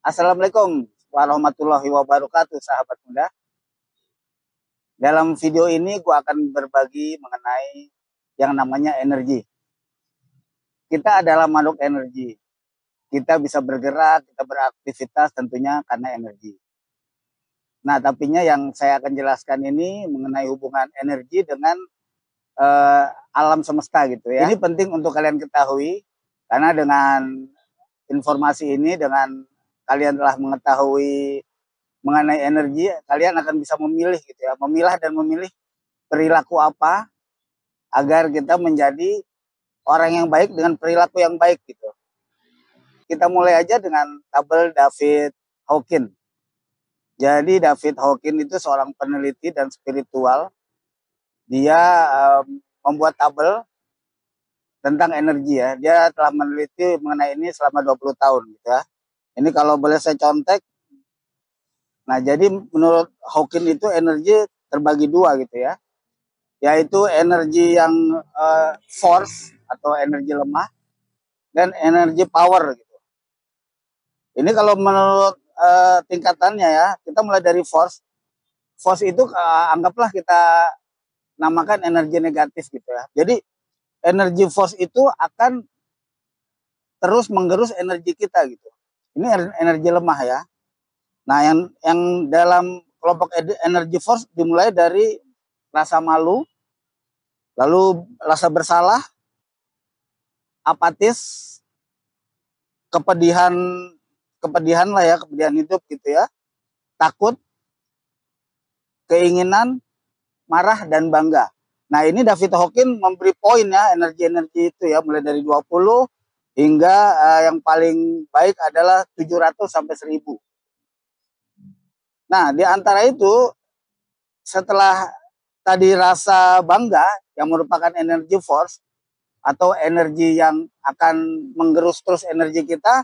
Assalamualaikum warahmatullahi wabarakatuh, sahabat muda. Dalam video ini gue akan berbagi mengenai yang namanya energi. Kita adalah makhluk energi. Kita bisa bergerak, kita beraktivitas tentunya karena energi. Nah, tapinya yang saya akan jelaskan ini mengenai hubungan energi dengan alam semesta gitu ya. Ini penting untuk kalian ketahui karena dengan informasi ini, dengan kalian telah mengetahui mengenai energi, kalian akan bisa memilih gitu ya, memilah dan memilih perilaku apa agar kita menjadi orang yang baik dengan perilaku yang baik gitu. Kita mulai aja dengan tabel David Hawkins. Jadi David Hawkins itu seorang peneliti dan spiritual. Dia membuat tabel tentang energi ya. Dia telah meneliti mengenai ini selama 20 tahun gitu ya. Ini kalau boleh saya contek. Nah, jadi menurut Hawkins itu energi terbagi dua gitu ya. Yaitu energi yang force atau energi lemah dan energi power gitu. Ini kalau menurut tingkatannya ya, kita mulai dari force. Force itu anggaplah kita namakan energi negatif gitu ya. Jadi energi force itu akan terus menggerus energi kita gitu. Ini energi lemah ya. Nah, yang dalam kelompok energi force dimulai dari rasa malu, lalu rasa bersalah, apatis, kepedihan lah ya, kepedihan hidup gitu ya, takut, keinginan, marah, dan bangga. Nah, ini David Hawkins memberi poin ya, energi-energi itu ya, mulai dari 20 hingga yang paling baik adalah 700 sampai 1000. Nah, di antara itu, setelah tadi rasa bangga yang merupakan energi force atau energi yang akan menggerus terus energi kita,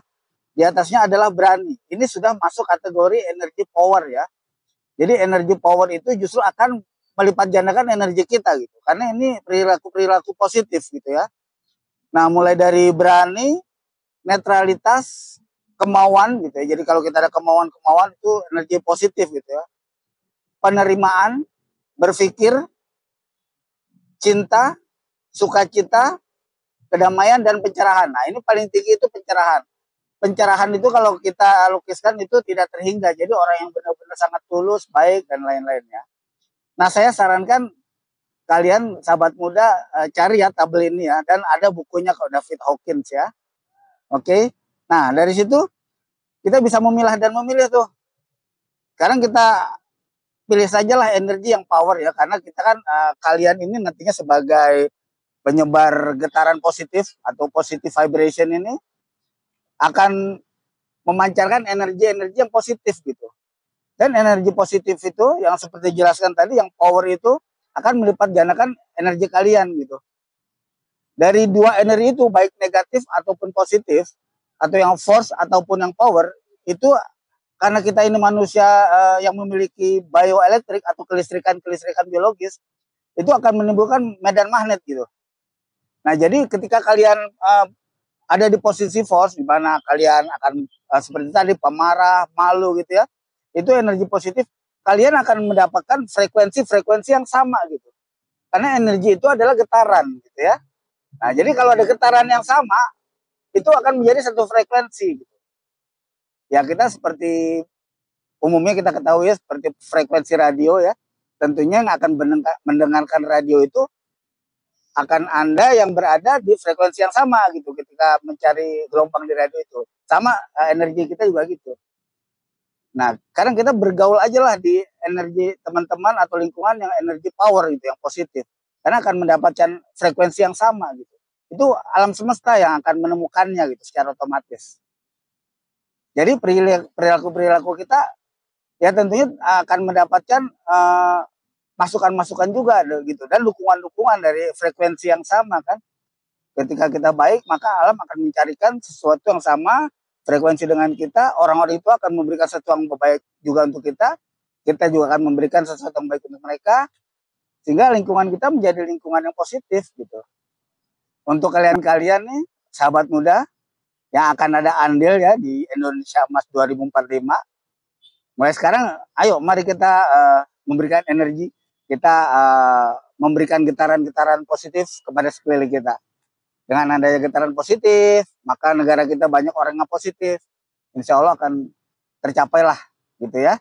di atasnya adalah berani. Ini sudah masuk kategori energi power ya. Jadi energi power itu justru akan melipat gandakan energi kita gitu. Karena ini perilaku positif gitu ya. Nah, mulai dari berani, netralitas, kemauan gitu ya. Jadi kalau kita ada kemauan itu energi positif gitu ya. Penerimaan, berpikir, cinta, sukacita, kedamaian, dan pencerahan. Nah, ini paling tinggi itu pencerahan. Pencerahan itu kalau kita lukiskan itu tidak terhingga. Jadi orang yang benar-benar sangat tulus, baik, dan lain-lainnya. Nah, saya sarankan kalian sahabat muda cari ya tabel ini ya. Dan ada bukunya kok David Hawkins ya. Oke. Nah, dari situ kita bisa memilah dan memilih tuh. Sekarang kita pilih sajalah energi yang power ya. Karena kita kan kalian ini nantinya sebagai penyebar getaran positif atau positive vibration ini akan memancarkan energi-energi yang positif gitu. Dan energi positif itu yang seperti dijelaskan tadi, yang power itu akan melipat gandakan energi kalian gitu. Dari dua energi itu, baik negatif ataupun positif, atau yang force ataupun yang power, itu karena kita ini manusia yang memiliki bioelektrik atau kelistrikan biologis, itu akan menimbulkan medan magnet gitu. Nah, jadi ketika kalian ada di posisi force, di mana kalian akan seperti tadi pemarah, malu gitu ya, itu energi positif, kalian akan mendapatkan frekuensi yang sama gitu. Karena energi itu adalah getaran gitu ya. Nah, jadi kalau ada getaran yang sama, itu akan menjadi satu frekuensi gitu. Ya, kita seperti umumnya kita ketahui ya, seperti frekuensi radio ya. Tentunya yang akan mendengarkan radio itu akan Anda yang berada di frekuensi yang sama gitu ketika mencari gelombang di radio itu. Sama energi kita juga gitu. Nah, sekarang kita bergaul aja lah di energi teman-teman atau lingkungan yang energi power gitu, yang positif. Karena akan mendapatkan frekuensi yang sama gitu. Itu alam semesta yang akan menemukannya gitu secara otomatis. Jadi perilaku kita ya tentunya akan mendapatkan masukan-masukan juga gitu, dan dukungan-dukungan dari frekuensi yang sama kan. Ketika kita baik, maka alam akan mencarikan sesuatu yang sama frekuensi dengan kita. Orang-orang itu akan memberikan sesuatu yang baik juga untuk kita juga akan memberikan sesuatu yang baik untuk mereka, sehingga lingkungan kita menjadi lingkungan yang positif gitu. Untuk kalian-kalian nih sahabat muda, yang akan ada andil ya di Indonesia Emas 2045. Mulai sekarang, ayo mari kita memberikan energi, kita memberikan getaran-getaran positif kepada sekeliling kita. Dengan adanya getaran positif, maka negara kita banyak orang yang positif. Insya Allah akan tercapai lah, gitu ya,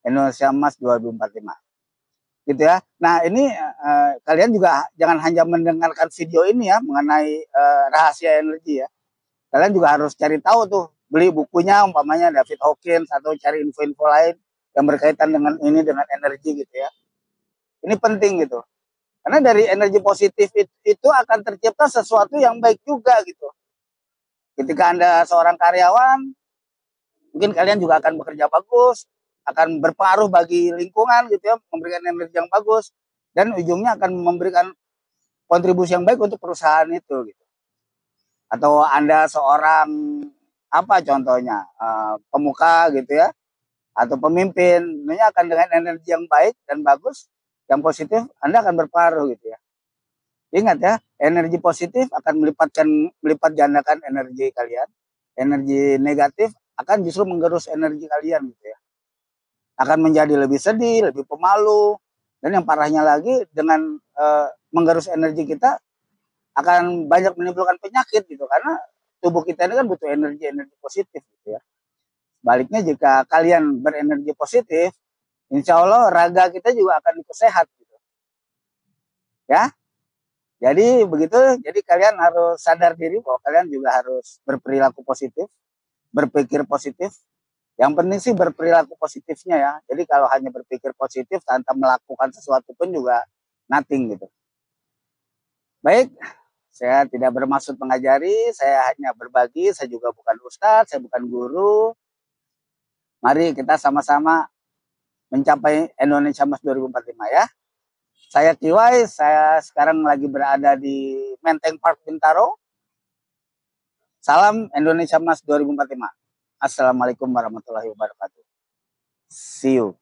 Indonesia Emas 2045. Gitu ya. Nah ini kalian juga jangan hanya mendengarkan video ini ya mengenai rahasia energi ya. Kalian juga harus cari tahu tuh, beli bukunya umpamanya David Hawkins atau cari info-info lain yang berkaitan dengan ini, dengan energi gitu ya. Ini penting gitu. Karena dari energi positif itu akan tercipta sesuatu yang baik juga gitu. Ketika Anda seorang karyawan, mungkin kalian juga akan bekerja bagus, akan berpengaruh bagi lingkungan gitu ya, memberikan energi yang bagus, dan ujungnya akan memberikan kontribusi yang baik untuk perusahaan itu gitu. Atau Anda seorang apa contohnya pemuka gitu ya, atau pemimpin, tentunya akan dengan energi yang baik dan bagus, yang positif, Anda akan berpengaruh gitu ya. Ingat ya, energi positif akan melipat gandakan energi kalian. Energi negatif akan justru menggerus energi kalian gitu ya. Akan menjadi lebih sedih, lebih pemalu, dan yang parahnya lagi dengan menggerus energi kita akan banyak menimbulkan penyakit gitu, karena tubuh kita ini kan butuh energi positif gitu ya. Baliknya jika kalian berenergi positif, insya Allah raga kita juga akan ikut sehat gitu. Ya, jadi begitu. Jadi kalian harus sadar diri bahwa kalian juga harus berperilaku positif, berpikir positif. Yang penting sih berperilaku positifnya ya. Jadi kalau hanya berpikir positif tanpa melakukan sesuatu pun juga nothing gitu. Baik, saya tidak bermaksud mengajari, saya hanya berbagi. Saya juga bukan ustadz, saya bukan guru. Mari kita sama-sama mencapai Indonesia Emas 2045 ya. Saya Kiwai, saya sekarang lagi berada di Menteng Park Bintaro. Salam Indonesia Emas 2045. Assalamualaikum warahmatullahi wabarakatuh. See you.